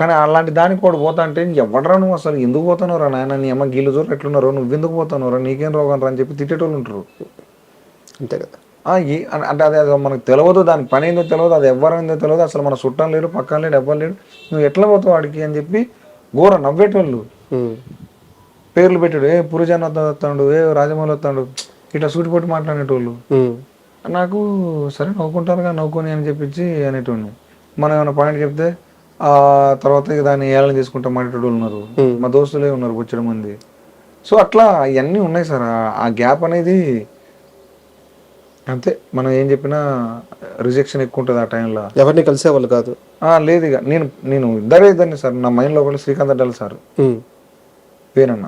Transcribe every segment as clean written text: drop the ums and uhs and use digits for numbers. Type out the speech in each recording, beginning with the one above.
కానీ అలాంటి దానికి కూడా పోతా అంటే ఎవడరా నువ్వు అసలు ఎందుకు పోతున్నావురా నాయన నీ అమ్మ గీళ్ళు చూరు ఎట్లున్నారో నువ్వు ఎందుకు పోతున్నావురా నీకేం రోగం రా అని చెప్పి తిట్టేటోళ్ళు ఉంటారు. అంతే కదా. అంటే అదే అది మనకు తెలియదు, దాని పని ఏందో తెలియదు, అది ఎవరైందో తెలియదు, అసలు మన చుట్టాలు లేడు పక్కన లేడు ఎవ్వరు లేడు, నువ్వు ఎట్లా పోతావు వాడికి అని చెప్పి ఘోర నవ్వేటోళ్ళు. పేర్లు పెట్టాడు, ఏ పురుజాన్ వస్తాడు, ఏ రాజమౌళి వస్తాడు, ఇట్లా సూటిపోటి మాట్లాడేటోళ్ళు. నాకు సరే నవ్వుకుంటారుగా నవ్వుకొని అని చెప్పించి అనేటోళ్ళు. మనం ఏమైనా పాయింట్ చెప్తే ఆ తర్వాత దాన్ని ఏళ్ళని తీసుకుంటాం మాట్లాడేటోళ్ళు ఉన్నారు, మా దోస్తులే ఉన్నారు వచ్చడం మంది. సో అట్లా ఇవన్నీ ఉన్నాయి సార్. ఆ గ్యాప్ అనేది అంతే, మనం ఏం చెప్పినా రిజెక్షన్ ఎక్కువ ఉంటుంది ఆ టైంలో. ఎవరిని కలిసేవాళ్ళు కాదు. లేదు ఇక నేను ఇద్దరిని సార్ నా మైండ్లో ఒకటి శ్రీకాంత్ అడ్డాలి సార్ పేరన్న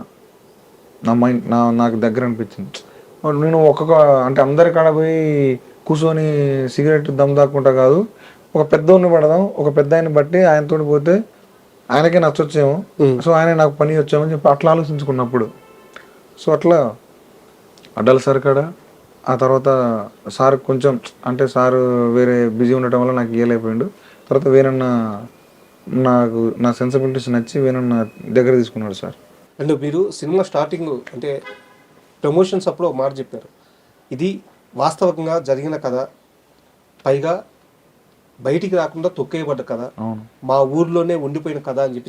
నా మైండ్ నాకు దగ్గర అనిపించింది. నేను ఒక్కొక్క అంటే అందరి కాడ పోయి కూర్చొని సిగరెట్ దమ్ దాక్కుంటా కాదు, ఒక పెద్దోడిని పడదాం, ఒక పెద్ద ఆయన్ని బట్టి ఆయనతో పోతే ఆయనకే నచ్చొచ్చేమో, సో ఆయన నాకు పని వచ్చామని చెప్పి అట్లా ఆలోచించుకున్నప్పుడు. సో అట్లా అడ్డాలి సార్ కాడ. ఆ తర్వాత సార్ కొంచెం అంటే సార్ వేరే బిజీ ఉండటం వల్ల నాకు ఇయ్యలేకపోయిండు. తర్వాత వేరన్న నాకు నా సెన్సిబిలిటీస్ నచ్చి వేరన్న దగ్గర తీసుకున్నాడు సార్. అండ్ మీరు సినిమా స్టార్టింగ్ అంటే ప్రమోషన్స్ అప్పుడు ఒక మాట చెప్పారు, ఇది వాస్తవంగా జరిగిన కథ, పైగా బయటికి రాకుండా తొక్కేయబడ్డ కథ, మా ఊర్లోనే ఉండిపోయిన కథ అని చెప్పి